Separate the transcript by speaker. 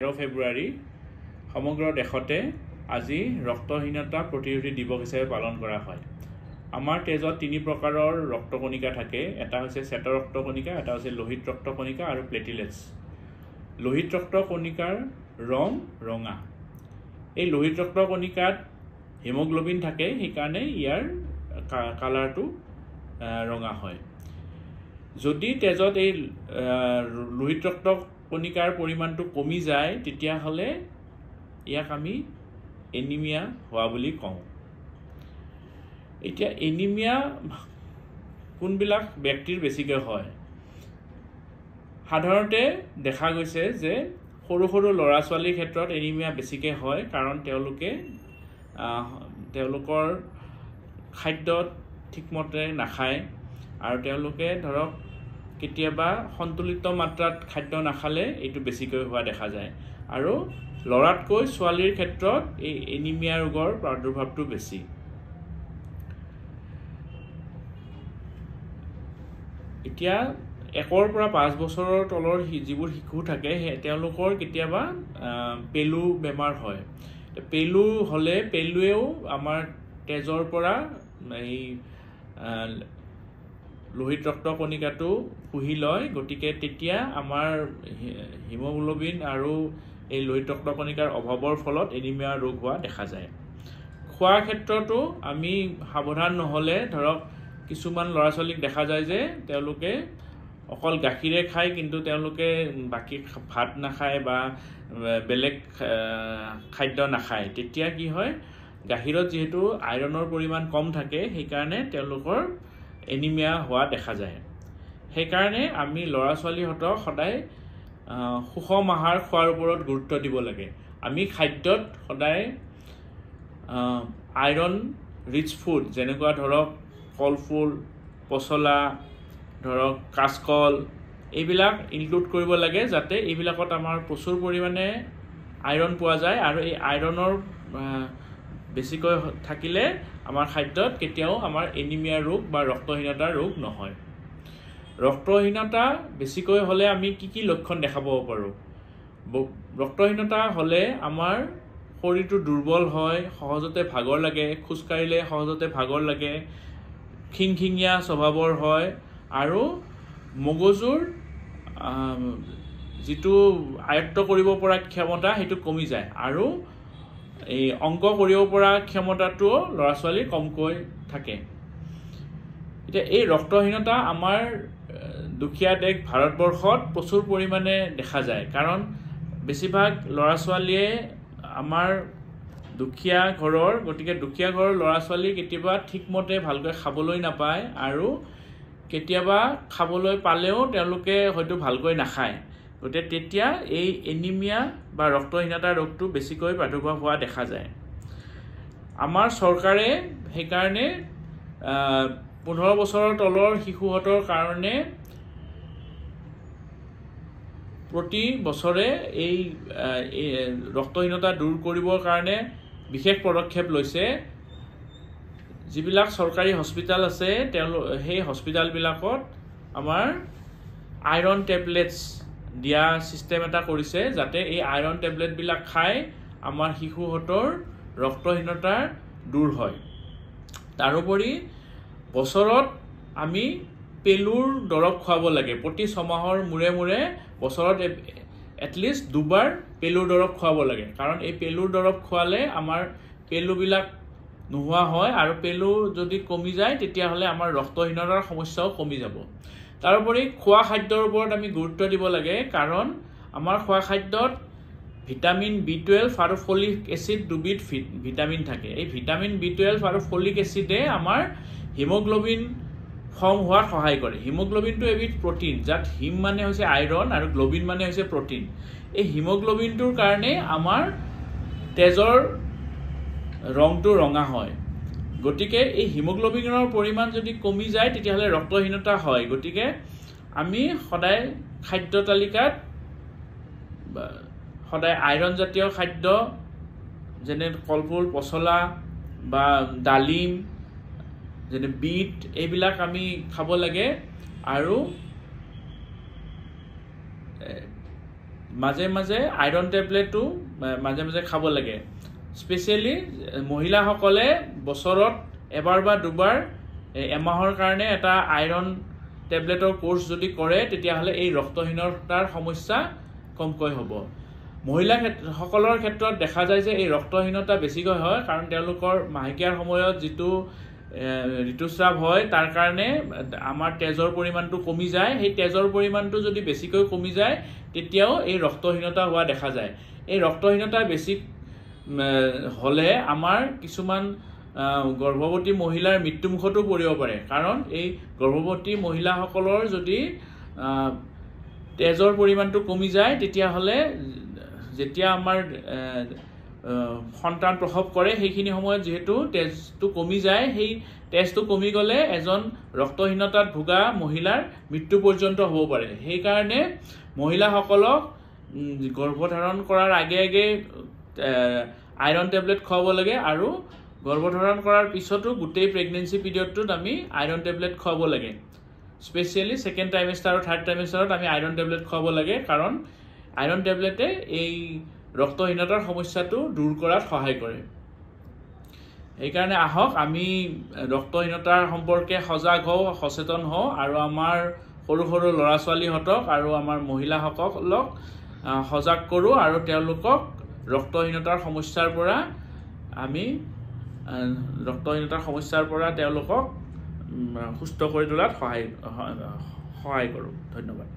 Speaker 1: 13 ফেব্ৰুৱাৰী সমগ্ৰ দেশতে আজি ৰক্তহীনতা প্ৰতিৰোধী দিৱস হিচাপে পালন কৰা হয়। আমাৰ তেজত তিনি প্ৰকাৰৰ ৰক্তকণিকা থাকে। এটা হৈছে শ্বেত ৰক্তকণিকা, এটা হৈছে লোহিত ৰক্তকণিকা আৰু প্লেটিলেটছ। লোহিত ৰক্তকণিকাৰ ৰং ৰঙা। এই লোহিত ৰক্তকণিকাত হিমোগ্লোবিন থাকে, সেইকাৰণে ইয়াৰ কালাৰটো ৰঙা হয়। যদি তেজত এই লোহিত ৰক্তকণিকাৰ পৰিমাণটো কমি যায় তেতিয়াহ'লে ইয়াক আমি এনিমিয়া হোৱা বুলি কওঁ। এতিয়া এনিমিয়া কোনবিলাক ব্যক্তিৰ বেছিকৈ হয়? সাধাৰণতে দেখা গৈছে যে সৰু সৰু ল'ৰা ছোৱালীৰ ক্ষেত্ৰত এনিমিয়া বেছিকৈ হয়, কাৰণ তেওঁলোকৰ খাদ্যত ঠিকমতে নাখায় আৰু তেওঁলোকে ধৰক কেতিয়াবা সন্তুলিত মাত্ৰাত খাদ্য নাখালে এইটো বেছিকৈ হোৱা দেখা যায়। আৰু ল'ৰাতকৈ ছোৱালীৰ ক্ষেত্ৰত এই এনিমিয়া ৰোগৰ প্ৰাদুৰ্ভাৱটো বেছি। এতিয়া 1 পৰা 5 বছৰৰ তলৰ যিবোৰ শিশু থাকে তেওঁলোকৰ কেতিয়াবা পেলু বেমাৰ হয়। পেলু হ'লে পেলুৱেও আমাৰ তেজৰ পৰা এই লোহিত ৰক্তকণিকাটো শুহি লয়, গতিকে তেতিয়া আমাৰ হিমোগ্লোবিন আৰু এই লোহিত ৰক্তকণিকাৰ অভাৱৰ ফলত এনিমিয়া ৰোগ হোৱা দেখা যায়। খোৱাৰ ক্ষেত্ৰতো আমি সাৱধান নহ'লে ধৰক কিছুমান ল'ৰা ছোৱালীক দেখা যায় যে তেওঁলোকে অকল গাখীৰে খায়, কিন্তু তেওঁলোকে বাকী ভাত নাখায় বা বেলেগ খাদ্য নাখায়। তেতিয়া কি হয়, গাখীৰত যিহেতু আইৰণৰ পৰিমাণ কম থাকে, সেইকাৰণে তেওঁলোকৰ এনিমিয়া হোৱা দেখা যায়। সেইকাৰণে আমি ল'ৰা ছোৱালীহঁতক সদায় সুষম আহাৰ খোৱাৰ ওপৰত গুৰুত্ব দিব লাগে। আমি খাদ্যত সদায় আইৰণ ৰিচ ফুড যেনেকুৱা ধৰক কলফুল, পচলা, ধৰক কাচকল, এইবিলাক ইনক্লুড কৰিব লাগে, যাতে এইবিলাকত আমাৰ প্ৰচুৰ পৰিমাণে আইৰণ পোৱা যায়। আৰু এই আইৰণৰ বেছিকৈ থাকিলে আমাৰ খাদ্যত কেতিয়াও আমাৰ এনিমিয়া ৰোগ বা ৰক্তহীনতাৰ ৰোগ নহয়। ৰক্তহীনতা বেছিকৈ হ'লে আমি কি লক্ষণ দেখাব পাৰোঁ? ৰক্তহীনতা হ'লে আমাৰ শৰীৰটো দুৰ্বল হয়, সহজতে ভাগৰ লাগে, খোজকাঢ়িলে সহজতে ভাগৰ লাগে, খিংখিঙীয়া স্বভাৱৰ হয় আৰু মগজুৰ যিটো আয়ত্ত কৰিব পৰা ক্ষমতা সেইটো কমি যায় আৰু এই অংক কৰিব পৰা ক্ষমতাটো ল'ৰা ছোৱালীৰ কমকৈ থাকে। এতিয়া এই ৰক্তহীনতা আমাৰ দুখীয়া দেশ ভাৰতবৰ্ষত প্ৰচুৰ পৰিমাণে দেখা যায়, কাৰণ বেছিভাগ ল'ৰা ছোৱালীয়ে আমাৰ দুখীয়া ঘৰৰ, গতিকে দুখীয়া ঘৰৰ ল'ৰা ছোৱালী কেতিয়াবা ঠিকমতে ভালকৈ খাবলৈ নাপায় আৰু কেতিয়াবা খাবলৈ পালেও তেওঁলোকে হয়তো ভালকৈ নাখায়। গতিকে তেতিয়া এই এনিমিয়া বা ৰক্তহীনতাৰ ৰোগটো বেছিকৈ প্ৰাদুৰ্ভাৱ হোৱা দেখা যায়। আমাৰ চৰকাৰে সেইকাৰণে 15 বছৰৰ তলৰ শিশুহঁতৰ কাৰণে প্ৰতি বছৰে এই ৰক্তহীনতা দূৰ কৰিবৰ কাৰণে বিশেষ পদক্ষেপ লৈছে। যিবিলাক চৰকাৰী হস্পিটেল আছে সেই হস্পিটেলবিলাকত আমাৰ আইৰণ টেবলেটছ দিয়া ছিষ্টেম এটা কৰিছে, যাতে এই আইৰণ টেবলেটবিলাক খাই আমাৰ শিশুহঁতৰ ৰক্তহীনতা দূৰ হয়। তাৰোপৰি বছৰত আমি পেলুৰ দৰৱ খুৱাব লাগে। প্ৰতি 6 মাহৰ মূৰে মূৰে বছৰত এটলিষ্ট 2 বাৰ পেলুৰ দৰৱ খুৱাব লাগে, কাৰণ এই পেলুৰ দৰৱ খোৱালে আমাৰ পেলুবিলাক নোহোৱা হয় আৰু পেলু যদি কমি যায় তেতিয়াহ'লে আমাৰ ৰক্তহীনতাৰ সমস্যাও কমি যাব। তাৰোপৰি খোৱা খাদ্যৰ ওপৰত আমি গুৰুত্ব দিব লাগে, কাৰণ আমাৰ খোৱা খাদ্যত ভিটামিন B12 আৰু ফলিক এচিড দুবিধ ভিটামিন থাকে। এই ভিটামিন B12 আৰু ফলিক এচিডে আমাৰ হিমোগ্লোবিন ফৰ্ম হোৱাত সহায় কৰে। হিমোগ্লোবিনটো এবিধ প্ৰটিন, যাত হিম মানে হৈছে আইৰণ আৰু গ্লোবিন মানে হৈছে প্ৰটিন। এই হিমোগ্লোবিনটোৰ কাৰণে আমাৰ তেজৰ ৰংটো ৰঙা হয়। গতিকে এই হিমোগ্লোবিনৰ পৰিমাণ যদি কমি যায় তেতিয়াহ'লে ৰক্তহীনতা হয়। গতিকে আমি সদায় খাদ্য তালিকাত সদায় আইৰণজাতীয় খাদ্য যেনে কলফুল, পচলা বা ডালিম, যেনে বিট, এইবিলাক আমি খাব লাগে। আৰু মাজে মাজে আইৰণ টেবলেটটো মাজে মাজে খাব লাগে। স্পেচিয়েলি মহিলাসকলে বছৰত এবাৰ বা দুবাৰ এমাহৰ কাৰণে এটা আইৰণ টেবলেটৰ কোৰ্চ যদি কৰে তেতিয়াহ'লে এই ৰক্তহীনতাৰ সমস্যা কমকৈ হ'ব। মহিলাসকলৰ ক্ষেত্ৰত দেখা যায় যে এই ৰক্তহীনতা বেছিকৈ হয় কাৰণ তেওঁলোকৰ মাহেকীয়াৰ সময়ত যিটো ঋতুস্ৰাৱ হয় তাৰ কাৰণে আমাৰ তেজৰ পৰিমাণটো কমি যায়। সেই তেজৰ পৰিমাণটো যদি বেছিকৈ কমি যায় তেতিয়াও এই ৰক্তহীনতা হোৱা দেখা যায়। এই ৰক্তহীনতা বেছি হ'লে আমাৰ কিছুমান গৰ্ভৱতী মহিলাৰ মৃত্যুমুখতো পৰিব পাৰে কাৰণ এই গৰ্ভৱতী মহিলাসকলৰ যদি তেজৰ পৰিমাণটো কমি যায় তেতিয়াহ'লে যেতিয়া আমাৰ সন্তান প্ৰসৱ কৰে সেইখিনি সময়ত যিহেতু তেজটো কমি যায়, সেই তেজটো কমি গ'লে এজন ৰক্তহীনতাত ভোগা মহিলাৰ মৃত্যু পৰ্যন্ত হ'ব পাৰে। সেইকাৰণে মহিলাসকলক গৰ্ভধাৰণ কৰাৰ আগে আগে আইৰণ টেবলেট খুৱাব লাগে আৰু গৰ্ভধাৰণ কৰাৰ পিছতো গোটেই প্ৰেগনেঞ্চি পিৰিয়ডটোত আমি আইৰণ টেবলেট খুৱাব লাগে। স্পেচিয়েলি ছেকেণ্ড ট্ৰাইমেষ্টাৰ আৰু থাৰ্ড ট্ৰাইমেষ্টাৰত আমি আইৰণ টেবলেট খুৱাব লাগে কাৰণ আইৰণ টেবলেটে এই ৰক্তহীনতাৰ সমস্যাটো দূৰ কৰাত সহায় কৰে। সেইকাৰণে আহক আমি ৰক্তহীনতাৰ সম্পৰ্কে সজাগ হওঁ, সচেতন হওঁ আৰু আমাৰ সৰু সৰু ল'ৰা ছোৱালীহঁতক আৰু আমাৰ মহিলাসকলক সজাগ কৰোঁ আৰু তেওঁলোকক ৰক্তহীনতাৰ সমস্যাৰ পৰা তেওঁলোকক সুস্থ কৰি তোলাত সহায় কৰোঁ। ধন্যবাদ।